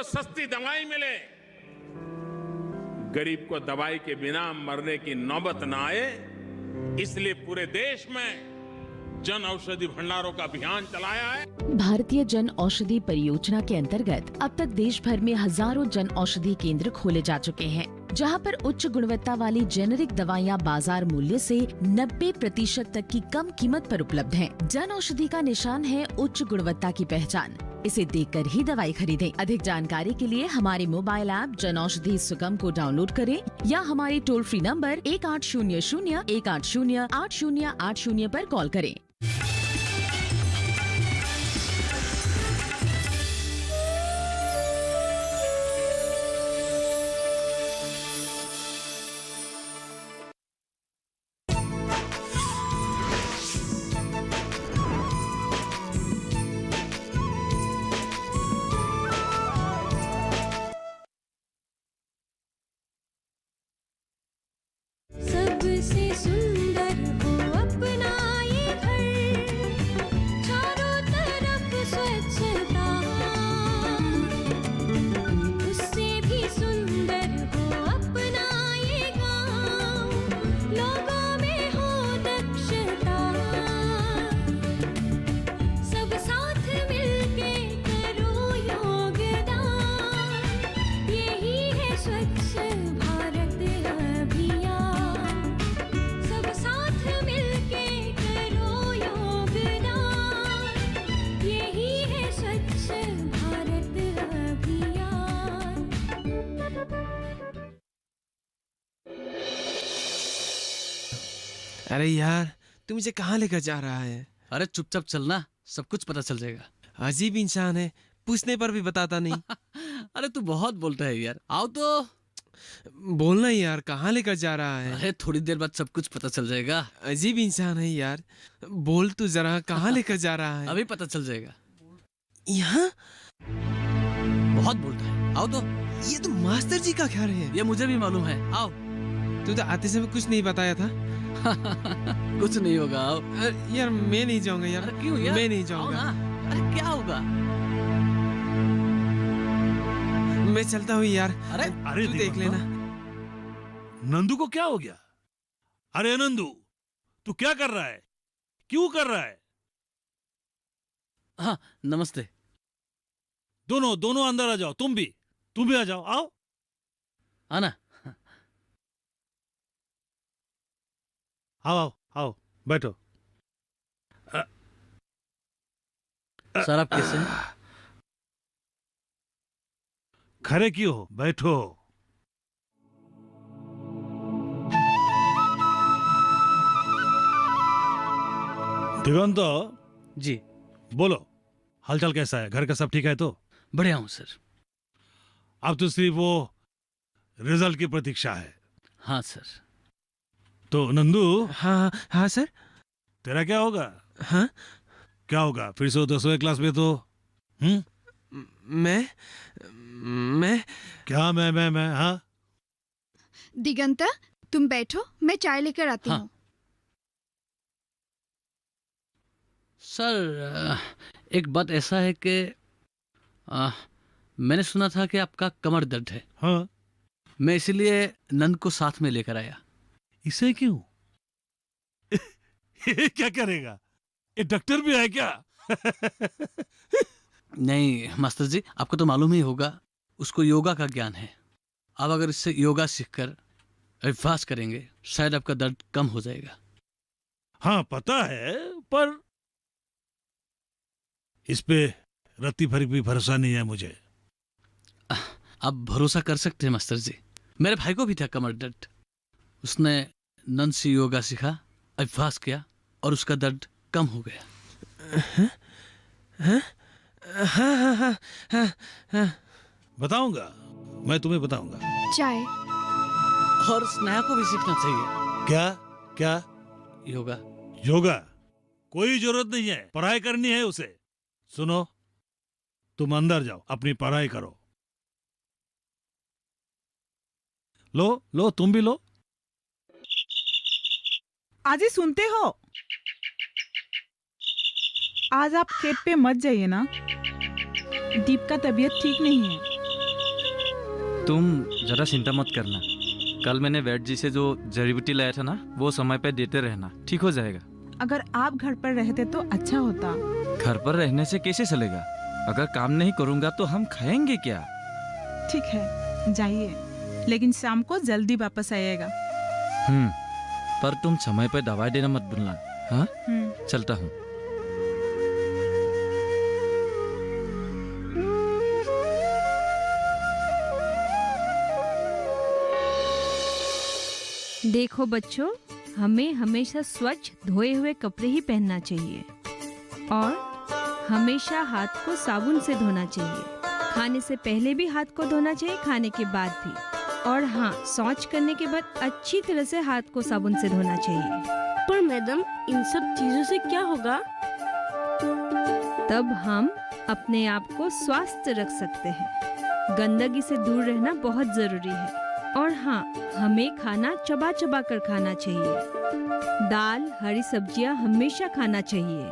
सस्ती दवाई मिले, गरीब को दवाई के बिना मरने की नौबत ना आए, इसलिए पूरे देश में जन औषधि भंडारों का अभियान चलाया है। भारतीय जन औषधि परियोजना के अंतर्गत अब तक देश भर में हजारों जन औषधि केंद्र खोले जा चुके हैं, जहां पर उच्च गुणवत्ता वाली जेनेरिक दवाइयां बाजार मूल्य से 90% तक की कम कीमत पर उपलब्ध हैं। जन औषधि का निशान है उच्च गुणवत्ता की पहचान। इसे देखकर ही दवाई खरीदें। अधिक जानकारी के लिए हमारे मोबाइल ऐप जन औषधि सुगम को डाउनलोड करें या हमारे टोल फ्री नंबर 1800-180-8080 पर कॉल करें। सबसे सुंदर हो अपना ये घर, चारों तरफ स्वच्छता, उससे भी सुंदर हो अपना ये गांव, लोगों में हो दक्षता, सब साथ मिलके करो योगदान, यही है स्वच्छ भारत अभियान, सब साथ मिलके करो योगदान, यही है स्वच्छ भारत अभियान। अरे यार, तू मुझे कहाँ लेकर जा रहा है? अरे चुपचाप चलना, सब कुछ पता चल जाएगा। अजीब इंसान है, पूछने पर भी बताता नहीं। अरे तू बहुत बोलता है यार, आओ तो। बोलना यार, कहाँ लेकर जा रहा है? अरे थोड़ी देर बाद सब कुछ पता चल जाएगा। अजीब इंसान है यार, बोल तू जरा, कहाँ लेकर जा रहा है? अभी पता चल जाएगा। यहाँ? बहुत बोलता है, आओ तो। ये तो मास्टर जी का घर है। ये मुझे भी मालूम है, आओ। तू तो आते समय कुछ नहीं बताया था। कुछ नहीं होगा, आओ। अरे यार, मैं नहीं जाऊंगा यार। अरे क्यों यार? मैं नहीं आओ जाऊंगा। ना। अरे क्या होगा? मैं चलता हूँ यार। अरे तू देख लेना। नंदू को क्या हो गया? अरे नंदू, तू क्या कर रहा है? क्यों कर रहा है? हाँ, नमस्ते। दोनों अंदर आ जाओ। तुम भी आ जाओ। आओ। आना। आओ आओ आओ, बैठो। सर आप कैसे हैं? खड़े क्यों हो? बैठो। दिगंत, जी बोलो, हालचाल कैसा है? घर का सब ठीक है तो? बढ़िया हूँ सर। अब तो सिर्फ वो रिजल्ट की प्रतीक्षा है। हाँ सर। तो नंदू, हाँ हाँ सर। तेरा क्या होगा? हाँ? क्या होगा? फिर से 10वीं क्लास में तो? मैं क्या मैं? हाँ, दिगंत, तुम बैठो, मैं चाय लेकर आती हाँ। हूँ। सर एक बात ऐसा है कि मैंने सुना था कि आपका कमर दर्द है। हाँ। मैं इसीलिए नंद को साथ में लेकर आया। इसे क्यों? ये क्या करेगा? ये डॉक्टर भी है क्या? नहीं मास्टर जी, आपको तो मालूम ही होगा, उसको योगा का ज्ञान है। आप अगर इससे योगा सीखकर अभ्यास करेंगे, शायद आपका दर्द कम हो जाएगा। हाँ पता है, पर इस पे रत्ती भर भी भरोसा नहीं है मुझे। आप भरोसा कर सकते हैं मास्टर जी। मेरे भाई को भी था कमर दर्द, उसने नंद से योगा सीखा, अभ्यास किया और उसका दर्द कम हो गया। बताऊंगा, मैं तुम्हें बताऊंगा। चाय। और स्नेहा को भी सीखना चाहिए क्या? योगा। योगा? कोई जरूरत नहीं है, पढ़ाई करनी है उसे। सुनो, तुम अंदर जाओ, अपनी पढ़ाई करो। लो तुम भी लो। आज ही सुनते हो? आज आप खेत पे मत जाइए ना, दीप का तबीयत ठीक नहीं है। तुम जरा चिंता मत करना। कल मैंने वैद्य जी से जो जड़ी बूटी लाया था ना, वो समय पे देते रहना, ठीक हो जाएगा। अगर आप घर पर रहते तो अच्छा होता। घर पर रहने से कैसे चलेगा? अगर काम नहीं करूँगा तो हम खाएंगे क्या? ठीक है, जाइए, लेकिन शाम को जल्दी वापस आइएगा। पर तुम समय पे दवाई देना मत भूलना। हाँ, चलता हूँ। देखो बच्चों, हमें हमेशा स्वच्छ धोए हुए कपड़े ही पहनना चाहिए और हमेशा हाथ को साबुन से धोना चाहिए। खाने से पहले भी हाथ को धोना चाहिए, खाने के बाद भी। और हाँ, शौच करने के बाद अच्छी तरह से हाथ को साबुन से धोना चाहिए। पर मैडम, इन सब चीजों से क्या होगा? तब हम अपने आप को स्वस्थ रख सकते हैं। गंदगी से दूर रहना बहुत जरूरी है। और हाँ, हमें खाना चबा चबा कर खाना चाहिए। दाल, हरी सब्जियाँ हमेशा खाना चाहिए।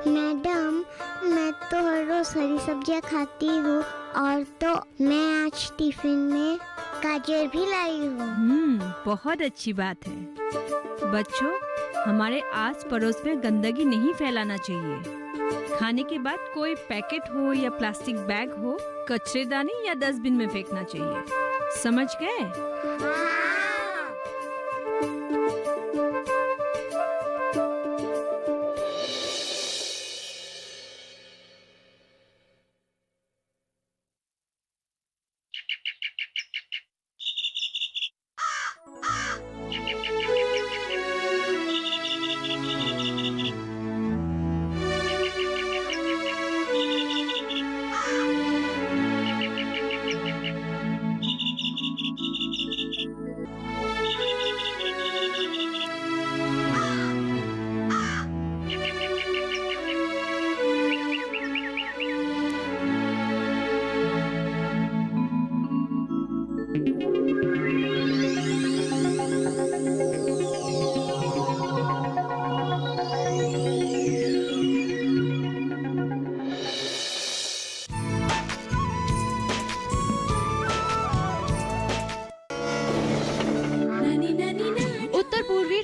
मैडम, मैं तो हर रोज हरी सब्जियाँ खाती हूँ और तो मैं आज टिफिन में गाजर भी लाई हूँ। बहुत अच्छी बात है। बच्चों, हमारे आस पड़ोस में गंदगी नहीं फैलाना चाहिए। खाने के बाद कोई पैकेट हो या प्लास्टिक बैग हो, कचरेदानी या डस्टबिन में फेंकना चाहिए। समझ गए?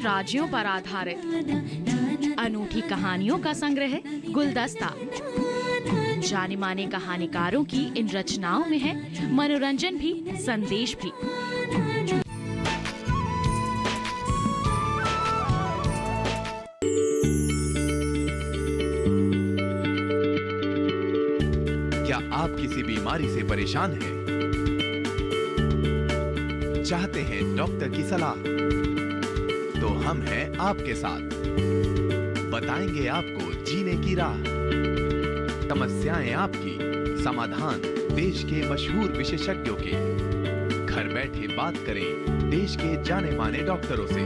राज्यों पर आधारित अनूठी कहानियों का संग्रह गुलदस्ता। जाने माने कहानीकारों की इन रचनाओं में है मनोरंजन भी, संदेश भी। क्या आप किसी बीमारी से परेशान हैं? चाहते हैं डॉक्टर की सलाह? तो हम हैं आपके साथ, बताएंगे आपको जीने की राह। समस्याएं आपकी, समाधान देश के मशहूर विशेषज्ञों के। घर बैठे बात करें देश के जाने माने डॉक्टरों से।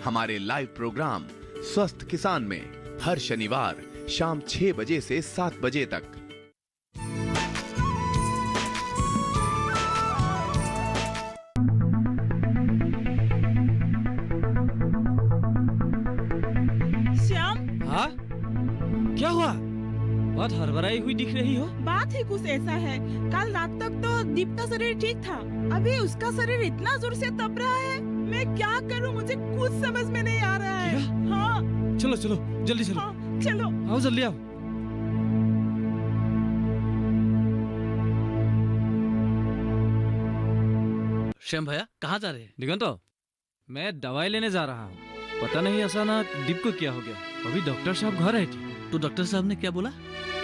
हमारे लाइव प्रोग्राम स्वस्थ किसान में हर शनिवार शाम 6 बजे से 7 बजे तक। क्या हुआ? बहुत हड़बड़ाई हुई दिख रही हो। बात ही कुछ ऐसा है, कल रात तक तो दीप का शरीर ठीक था, अभी उसका शरीर इतना जोर से तप रहा है। मैं क्या करूं, मुझे कुछ समझ में नहीं आ रहा है। हाँ। चलो चलो जल्दी चलो। हाँ, चलो आओ जल्दी आओ। श्याम भैया कहाँ जा रहे हैं? दिगंतो, मैं दवाई लेने जा रहा हूँ। पता नहीं अचानक दीप को क्या हो गया। अभी डॉक्टर साहब घर आए थे। तो डॉक्टर साहब ने क्या बोला?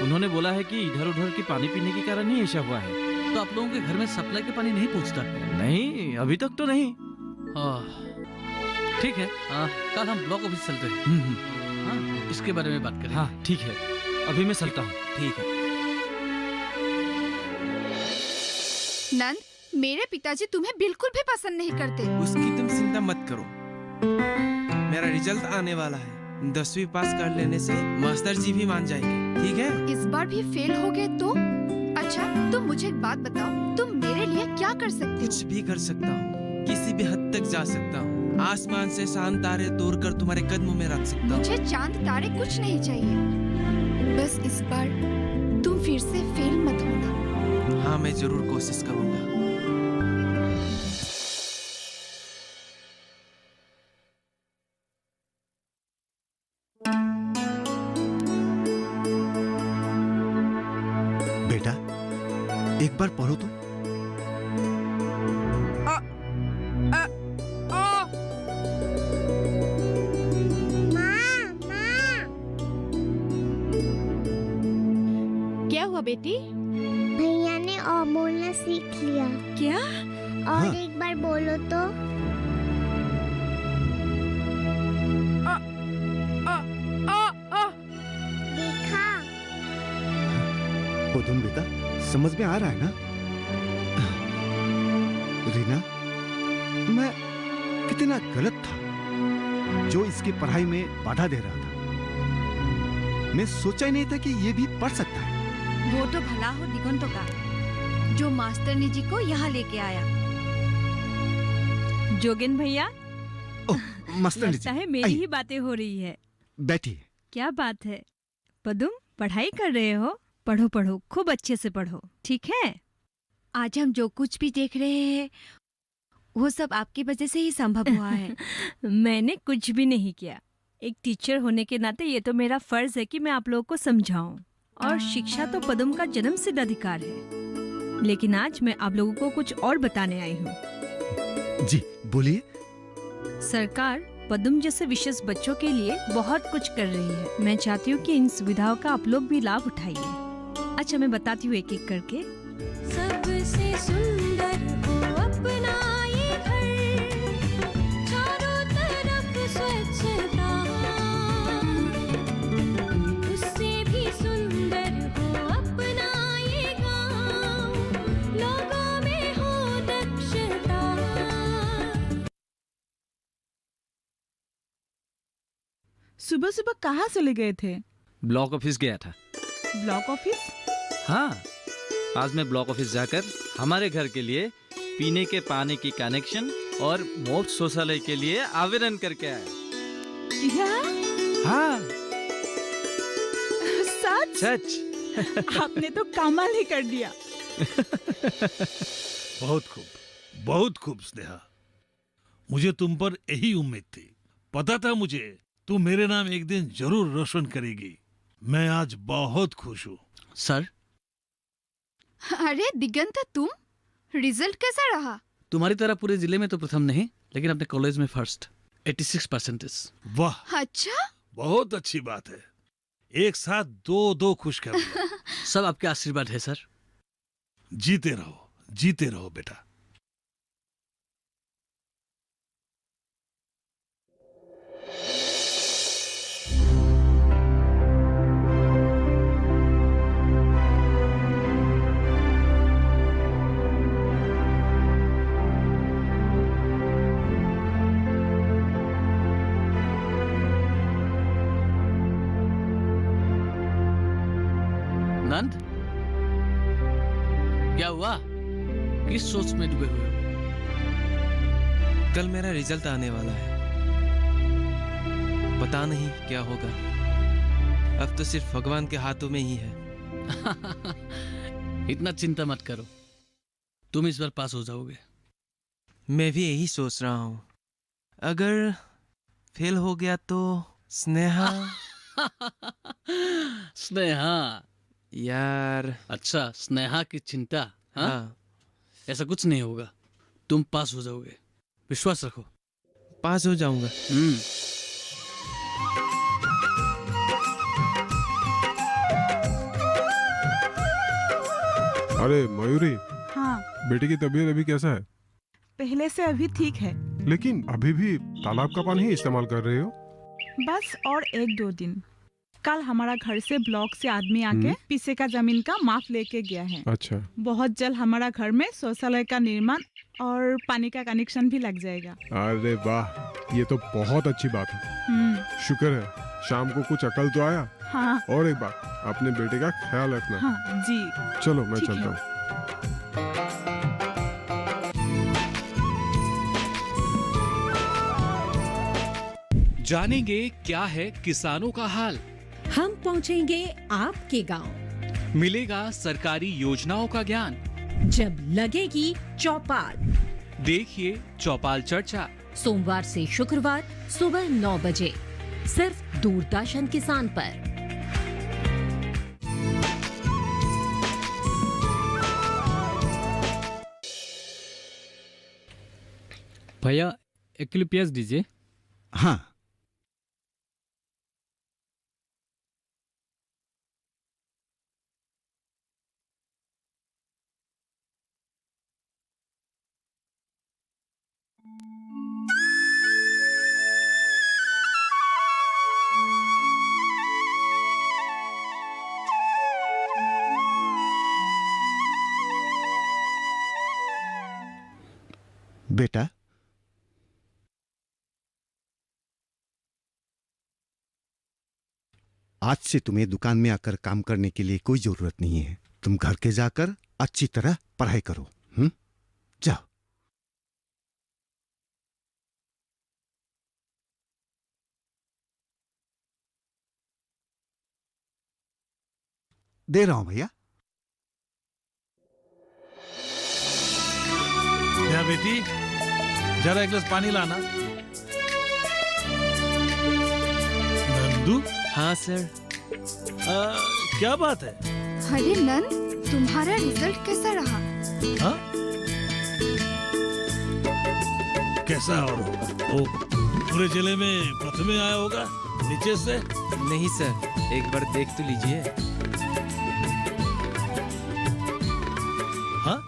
उन्होंने बोला है कि इधर उधर की पानी पीने के कारण ही ऐसा हुआ है। तो आप लोगों के घर में सप्लाई के पानी नहीं पहुंचता? नहीं, अभी तक तो नहीं। ठीक है, कल हम ब्लॉक ऑफिस चलते हैं। हाँ, इसके बारे में बात करें। हाँ ठीक है, अभी मैं चलता हूँ। ठीक है। नंद, मेरे पिताजी तुम्हें बिल्कुल भी पसंद नहीं करते। उसकी तुम चिंता मत करो, मेरा रिजल्ट आने वाला है। 10वीं पास कर लेने से मास्टर जी भी मान जाएंगे, ठीक है? इस बार भी फेल हो गए तो? अच्छा, तुम मुझे एक बात बताओ, तुम मेरे लिए क्या कर सकते हो? कुछ भी कर सकता हूँ, किसी भी हद तक जा सकता हूँ। आसमान से चांद तारे तोड़कर तुम्हारे कदमों में रख सकता हूँ। मुझे चांद तारे कुछ नहीं चाहिए, बस इस बार तुम फिर से फेल मत होना। हाँ, मैं जरूर कोशिश करूंगा। बेटा, एक बार पढ़ो तो। क्या हुआ बेटी? भैया ने और बोलना सीख लिया। क्या? और हाँ। एक बार बोलो तो। देखा? पदम बेटा, समझ में आ रहा है ना? रीना, मैं कितना गलत था जो इसकी पढ़ाई में बाधा दे रहा था। मैं सोचा ही नहीं था कि ये भी पढ़ सकता है। वो तो भला हो दिगंतो का, जो मास्टरनी जी को यहाँ लेके आया। जोगिन भैया, मास्टर लगता है मेरी ही बातें हो रही है। बैठिए। क्या बात है पदुम, पढ़ाई कर रहे हो? पढ़ो पढ़ो, खूब अच्छे से पढ़ो, ठीक है? आज हम जो कुछ भी देख रहे हैं वो सब आपकी वजह से ही संभव हुआ है। मैंने कुछ भी नहीं किया। एक टीचर होने के नाते ये तो मेरा फर्ज है कि मैं आप लोगों को समझाऊं। और शिक्षा तो पदम का जन्मसिद्ध अधिकार है। लेकिन आज मैं आप लोगों को कुछ और बताने आई हूँ। जी बोलिए। सरकार पदम जैसे विशेष बच्चों के लिए बहुत कुछ कर रही है। मैं चाहती हूँ कि इन सुविधाओं का आप लोग भी लाभ उठाइए। अच्छा, मैं बताती हूँ एक एक करके। सबसे सुंदर हो अपना ये घर, चारों तरफ स्वच्छता, उससे भी सुंदर हो अपना ये गांव, लोगों में हो दक्षता। सुबह सुबह कहाँ चले गए थे? ब्लॉक ऑफिस गया था। Block office? हाँ, आज मैं ब्लॉक ऑफिस जाकर हमारे घर के लिए पीने के पानी की कनेक्शन और मुफ्त शौचालय के लिए आवेदन करके आया। क्या? हाँ, सच? सच। आपने तो कमाल ही कर दिया। बहुत खूब स्नेहा। मुझे तुम पर यही उम्मीद थी। पता था मुझे तू मेरे नाम एक दिन जरूर रोशन करेगी। मैं आज बहुत खुश हूँ। सर, अरे दिगंत, तुम? रिजल्ट कैसा रहा? तुम्हारी तरह पूरे जिले में तो प्रथम नहीं, लेकिन अपने कॉलेज में फर्स्ट, 86%। वाह, अच्छा, बहुत अच्छी बात है। एक साथ दो खुश कर दिया। सब आपके आशीर्वाद है सर। जीते रहो बेटा। नंद, क्या हुआ? किस सोच में डूबे हुए हो? कल मेरा रिजल्ट आने वाला है। पता नहीं क्या होगा। अब तो सिर्फ भगवान के हाथों में ही है। इतना चिंता मत करो, तुम इस बार पास हो जाओगे। मैं भी यही सोच रहा हूँ। अगर फेल हो गया तो स्नेहा। स्नेहा यार। अच्छा, स्नेहा की चिंता। हाँ, ऐसा कुछ नहीं होगा, तुम पास हो जाओगे, विश्वास रखो। पास हो जाऊंगा। अरे मयूरी। हाँ। बेटे की तबीयत अभी कैसा है? पहले से अभी ठीक है। लेकिन अभी भी तालाब का पानी ही इस्तेमाल कर रहे हो? बस और 1-2 दिन। कल हमारा घर से ब्लॉक से आदमी आके पीछे का जमीन का माप लेके गया है। अच्छा। बहुत जल्द हमारा घर में शौचालय का निर्माण और पानी का कनेक्शन भी लग जाएगा। अरे वाह, ये तो बहुत अच्छी बात है। शुक्र है, शाम को कुछ अकल तो आया। हाँ। और एक बात, अपने बेटे का ख्याल रखना। हाँ जी। चलो मैं चलता हूँ। जानेंगे क्या है किसानों का हाल। हम पहुंचेंगे आपके गांव, मिलेगा सरकारी योजनाओं का ज्ञान। जब लगेगी चौपाल, देखिए चौपाल चर्चा सोमवार से शुक्रवार सुबह 9 बजे सिर्फ दूरदर्शन किसान पर। भैया 1 किलो प्याज दीजिए। हाँ। बेटा, आज से तुम्हें दुकान में आकर काम करने के लिए कोई जरूरत नहीं है। तुम घर के जाकर अच्छी तरह पढ़ाई करो। जाओ। दे रहा हूं भैया। क्या बेटी, जरा एक गिलास पानी लाना। नंदू। हाँ सर। क्या बात है? अरे नंद, तुम्हारा रिजल्ट कैसा रहा? हाँ? कैसा और होगा? वो पूरे जिले में प्रथम आया होगा नीचे से। नहीं सर, एक बार देख तो लीजिए। हाँ?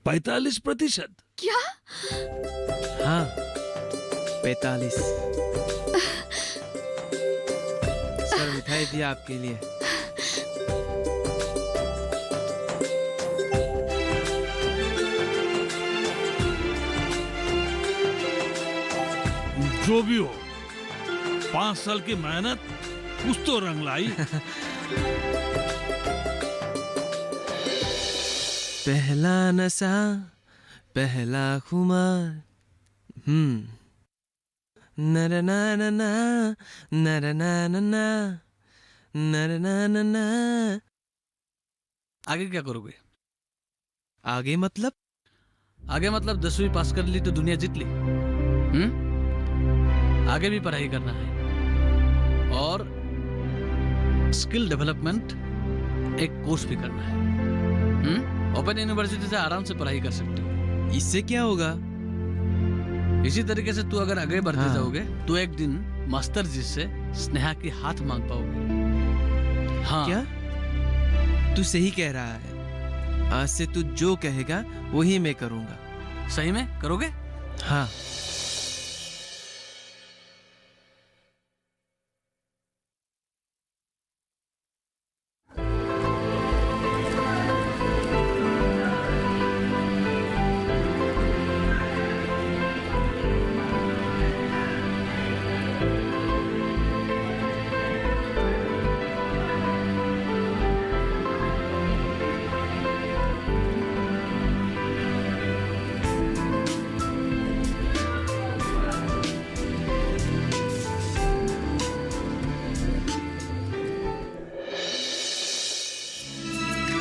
45%? क्या? हाँ, 45। सर मिठाई दिया आपके लिए। जो भी हो, 5 साल की मेहनत कुछ तो रंग लाई। पहला नशा, पहला खुमार। नर ना ना ना, नर ना ना ना, नर ना ना ना। आगे क्या करोगे? आगे मतलब? आगे मतलब 10वीं पास कर ली तो दुनिया जीत ली। आगे भी पढ़ाई करना है और स्किल डेवलपमेंट एक कोर्स भी करना है। ओपन यूनिवर्सिटी से आराम से पढ़ाई कर सकते हो। इससे क्या होगा? इसी तरीके से तू अगर आगे बढ़ते जाओगे तो एक दिन मास्टर जी से स्नेहा की हाथ मांग पाओगे। हाँ। क्या? तू सही कह रहा है। आज से तू जो कहेगा वही मैं करूंगा। सही में करोगे? हाँ।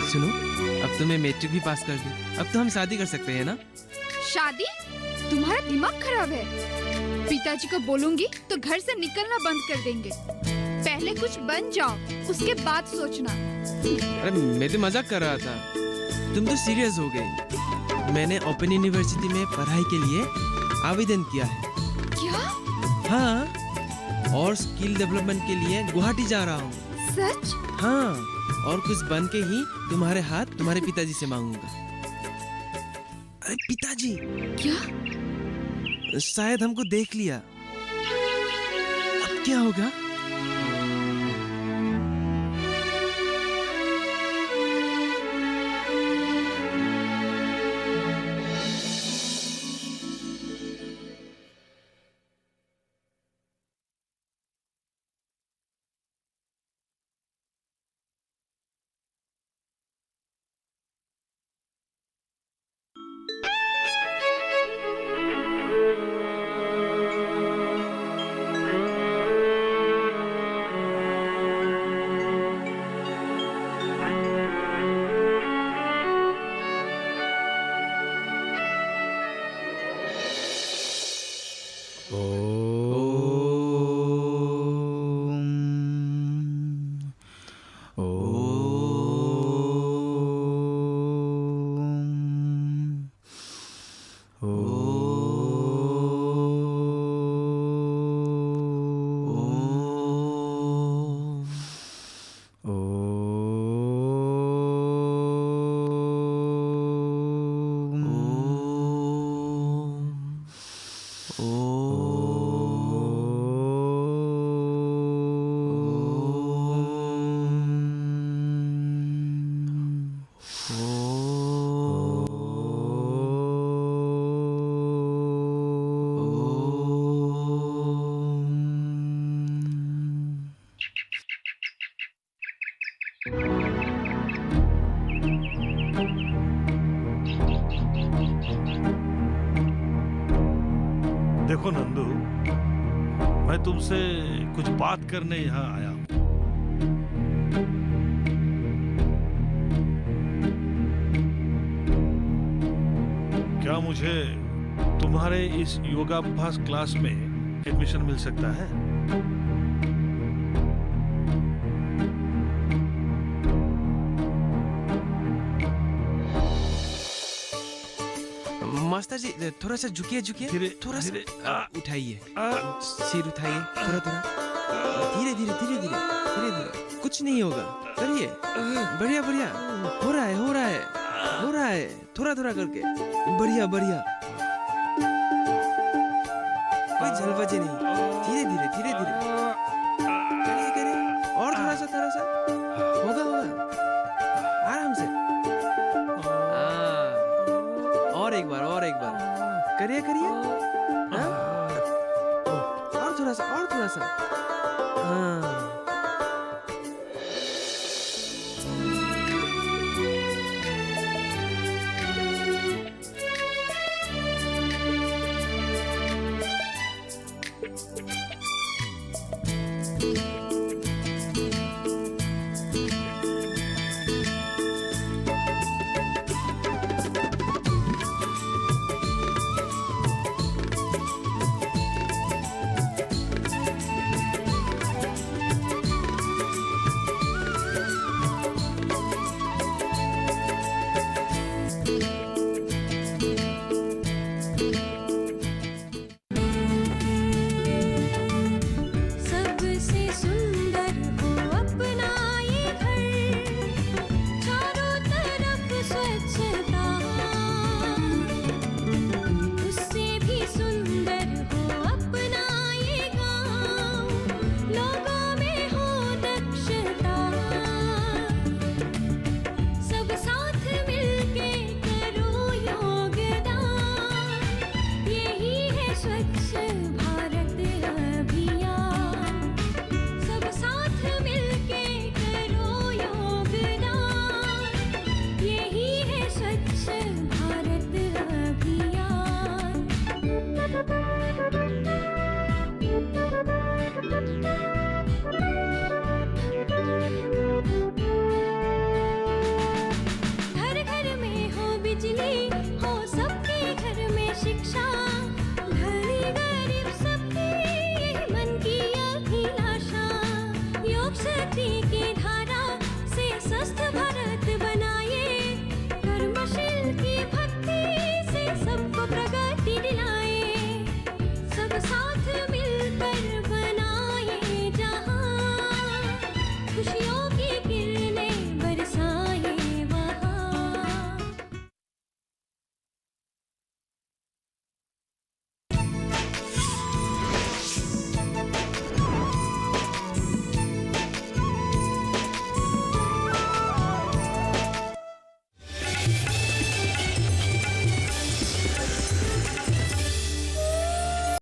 सुनो, अब तो मैं मैट्रिक भी पास कर ली। अब तो हम शादी कर सकते हैं ना? शादी? तुम्हारा दिमाग खराब है। पिताजी को बोलूंगी तो घर से निकलना बंद कर देंगे। पहले कुछ बन जाओ, उसके बाद सोचना। अरे मैं तो मजाक कर रहा था, तुम तो सीरियस हो गई। मैंने ओपन यूनिवर्सिटी में पढ़ाई के लिए आवेदन किया है। क्या? हाँ, और स्किल डेवलपमेंट के लिए गुवाहाटी जा रहा हूँ। सच? हाँ, और कुछ बन के ही तुम्हारे हाथ तुम्हारे पिताजी से मांगूंगा। अरे पिताजी! क्या? शायद हमको देख लिया। अब क्या होगा? देखो नंदू, मैं तुमसे कुछ बात करने यहाँ आया हूँ। क्या मुझे तुम्हारे इस योगाभ्यास क्लास में एडमिशन मिल सकता है? मास्टर जी थोड़ा सा झुकिए झुकिए, थोड़ा सा उठाइए, सिर उठाइए, थोड़ा थोड़ा, धीरे धीरे धीरे धीरे धीरे धीरे, कुछ नहीं होगा, करिए, बढ़िया बढ़िया, हो रहा है हो रहा है हो रहा है, थोड़ा थोड़ा करके, बढ़िया बढ़िया, कोई जल्दबाजी नहीं, धीरे धीरे धीरे धीरे, करिए करिए, और थोड़ा सा होगा होगा, आराम से, और एक बार करिए करिए, और थोड़ा सा, हाँ। सबसे सुंदर हो अपना ये घर, चारों तरफ स्वच्छता, उससे भी सुंदर हो अपना ये गांव, लोगों में हो दक्षता, सब साथ मिलके करो योगदान, यही है स्वच्छ भारत अभियान, सब साथ मिलके करो योगदान, यही है स्वच्छ भारत अभियान। घर घर में हो बिजली, हो सबके घर में शिक्षा, धनी गरीब सबकी ये मन की अभिलाषा, योग शक्ति की धारा से स्वस्थ भारत बनाए, कर्मशील की भक्ति से सबको प्रगति दिलाए, सब साथ